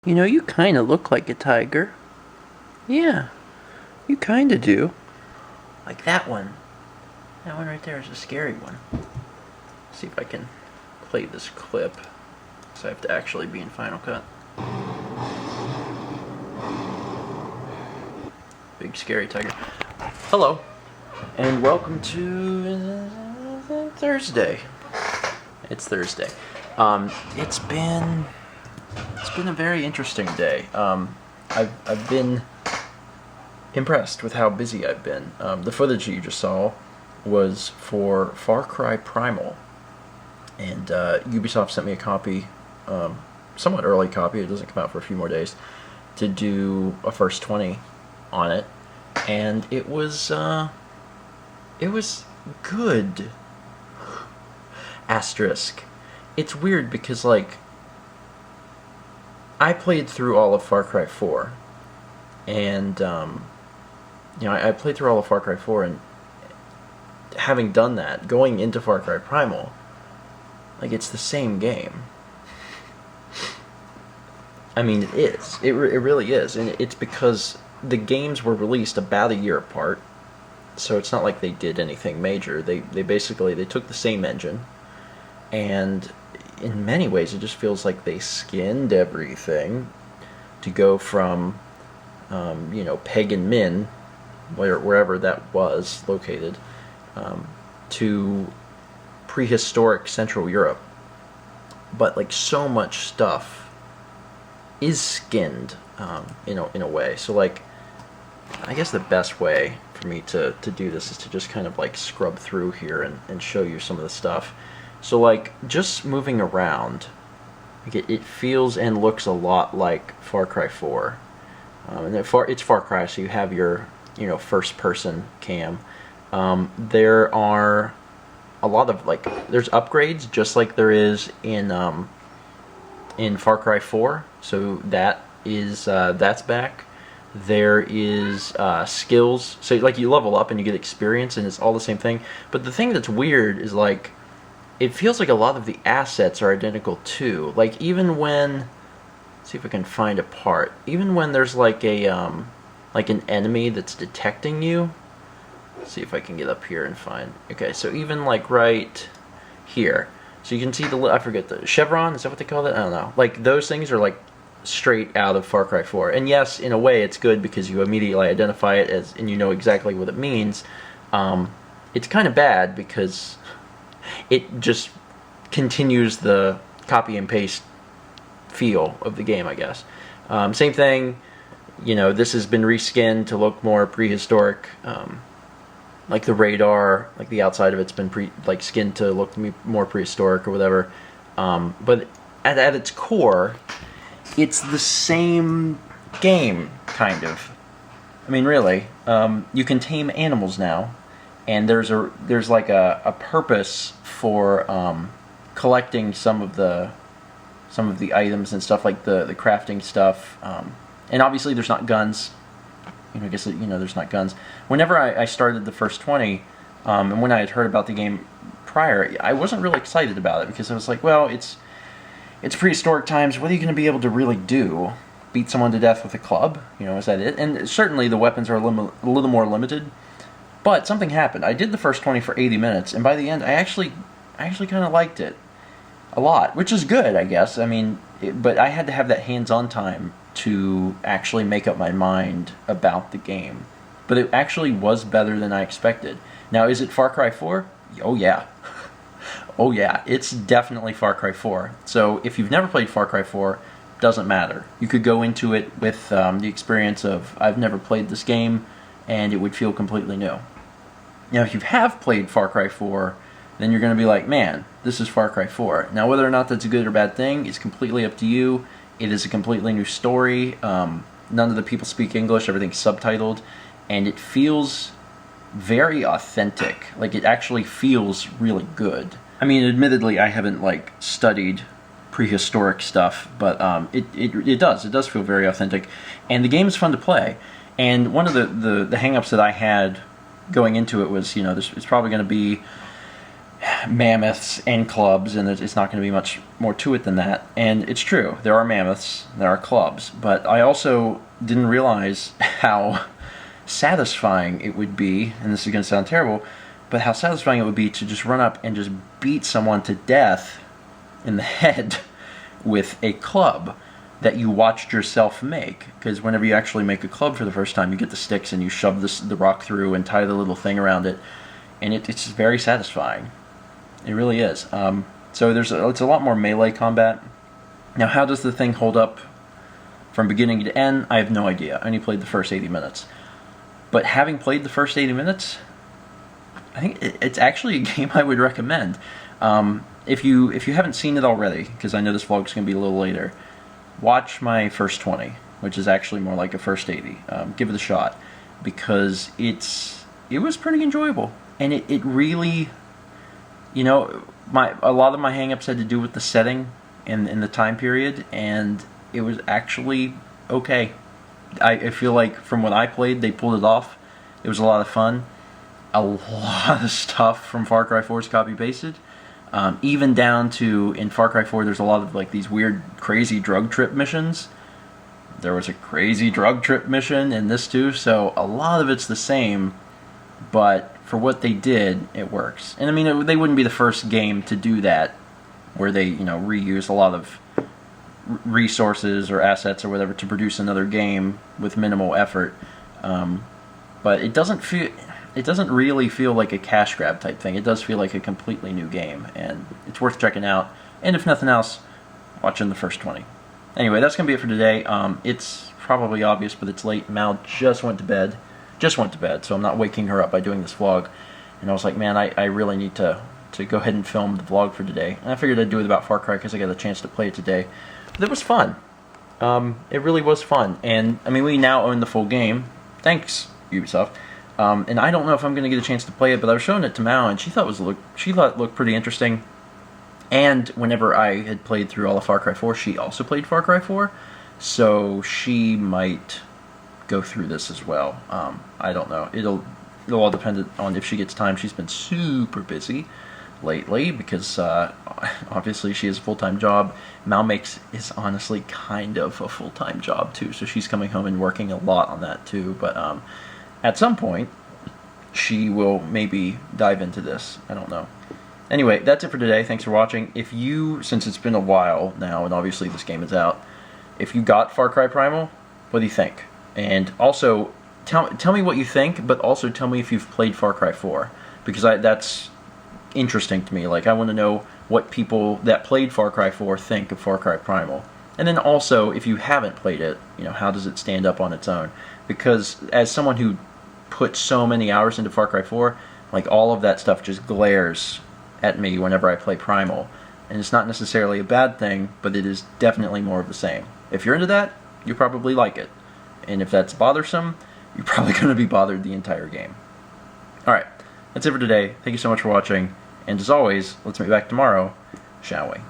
You know, you kind of look like a tiger. Yeah, you kind of do. Like that one. That one right there is a scary one. Let's see if I can play this clip. So I have to actually be in Final Cut. Big scary tiger. Hello, and welcome to Thursday. It's Thursday. It's been a very interesting day. I've been impressed with how busy I've been. The footage that you just saw was for Far Cry Primal, and Ubisoft sent me a copy, somewhat early copy. It doesn't come out for a few more days, to do a first 20 on it, and it was good. Asterisk. It's weird because, like, I played through all of Far Cry 4, and I played through all of Far Cry 4, and having done that, going into Far Cry Primal, like, it's the same game. I mean, it is. It really is, and it's because the games were released about a year apart, so it's not like they did anything major. They basically took the same engine, and in many ways it just feels like they skinned everything to go from Pagan Min, wherever that was located, to prehistoric Central Europe. But like, so much stuff is skinned in a way. So, like, I guess the best way for me to do this is to just kind of like scrub through here and show you some of the stuff. So, like, just moving around, like, it feels and looks a lot like Far Cry 4. And it's Far Cry, so you have your first-person cam. There are a lot of, like, there's upgrades just like there is in Far Cry 4. So that is that's back. There is skills. So, like, you level up and you get experience, and it's all the same thing. But the thing that's weird is, like, it feels like a lot of the assets are identical too. Like, even when, let's see if I can find a part. Even when there's like an enemy that's detecting you. Let's see if I can get up here and find. Okay, so even like right here, so you can see I forget the chevron. Is that what they call it? I don't know. Like, those things are like straight out of Far Cry 4. And yes, in a way, it's good because you immediately identify it as, and you know exactly what it means. It's kind of bad because it just continues the copy and paste feel of the game, I guess. Same thing, this has been reskinned to look more prehistoric. Like the radar, like the outside of it's been skinned to look more prehistoric or whatever. But at its core, it's the same game, kind of. I mean, really. You can tame animals now. And there's like a purpose for collecting some of the items and stuff, like the crafting stuff. And obviously there's not guns. I guess there's not guns. Whenever I started the first 20, and when I had heard about the game prior, I wasn't really excited about it because I was like, well, it's prehistoric times. What are you going to be able to really do? Beat someone to death with a club? Is that it? And certainly the weapons are a little more limited. But something happened. I did the first 20 for 80 minutes, and by the end, I actually kind of liked it a lot, which is good, I guess. I mean, but I had to have that hands-on time to actually make up my mind about the game. But it actually was better than I expected. Now, is it Far Cry 4? Oh, yeah. Oh, yeah. It's definitely Far Cry 4. So if you've never played Far Cry 4, doesn't matter. You could go into it with the experience of, I've never played this game, and it would feel completely new. Now, if you have played Far Cry 4, then you're going to be like, man, this is Far Cry 4. Now, whether or not that's a good or bad thing is completely up to you. It is a completely new story. None of the people speak English. Everything's subtitled. And it feels very authentic. Like, it actually feels really good. I mean, admittedly, I haven't, like, studied prehistoric stuff, but it does feel very authentic. And the game is fun to play. And one of the hang-ups that I had going into it was, it's probably going to be mammoths and clubs, and it's not going to be much more to it than that. And it's true, there are mammoths, there are clubs, but I also didn't realize how satisfying it would be, and this is going to sound terrible, but how satisfying it would be to just run up and just beat someone to death in the head with a club that you watched yourself make. Because whenever you actually make a club for the first time, you get the sticks and you shove the rock through and tie the little thing around it, and it's very satisfying. It really is. So it's a lot more melee combat. Now, how does the thing hold up from beginning to end? I have no idea. I only played the first 80 minutes. But having played the first 80 minutes, I think it's actually a game I would recommend. If you haven't seen it already, because I know this vlog's going to be a little later, watch my first 20, which is actually more like a first 80. Give it a shot, because it was pretty enjoyable, and it really, you know, a lot of my hang-ups had to do with the setting and the time period, and it was actually okay. I feel like from what I played, they pulled it off. It was a lot of fun. A lot of stuff from Far Cry 4 is copy-pasted. Even down to, in Far Cry 4, there's a lot of like these weird, crazy drug trip missions. There was a crazy drug trip mission in this too, so a lot of it's the same, but for what they did, it works. And I mean, they wouldn't be the first game to do that, where they, you know, reuse a lot of resources or assets or whatever to produce another game with minimal effort. But it doesn't really feel like a cash grab type thing. It does feel like a completely new game, and it's worth checking out. And if nothing else, watching the first 20. Anyway, that's going to be it for today. It's probably obvious, but it's late. Mal just went to bed, so I'm not waking her up by doing this vlog. And I was like, man, I really need to go ahead and film the vlog for today. And I figured I'd do it about Far Cry because I got a chance to play it today. But it was fun. It really was fun. And, I mean, we now own the full game. Thanks, Ubisoft. And I don't know if I'm going to get a chance to play it, but I was showing it to Mao, and she thought it looked pretty interesting. And whenever I had played through all of Far Cry 4, she also played Far Cry 4, so she might go through this as well. I don't know. It'll all depend on if she gets time. She's been super busy lately because obviously she has a full-time job. Mal is honestly kind of a full-time job too, so she's coming home and working a lot on that too. But at some point, she will maybe dive into this. I don't know. Anyway, that's it for today. Thanks for watching. Since it's been a while now, and obviously this game is out, if you got Far Cry Primal, what do you think? And also, tell me what you think, but also tell me if you've played Far Cry 4, because that's interesting to me. Like, I want to know what people that played Far Cry 4 think of Far Cry Primal. And then also, if you haven't played it, you know, how does it stand up on its own? Because as someone who put so many hours into Far Cry 4, like, all of that stuff just glares at me whenever I play Primal. And it's not necessarily a bad thing, but it is definitely more of the same. If you're into that, you probably like it. And if that's bothersome, you're probably going to be bothered the entire game. Alright, that's it for today. Thank you so much for watching. And as always, let's meet back tomorrow, shall we?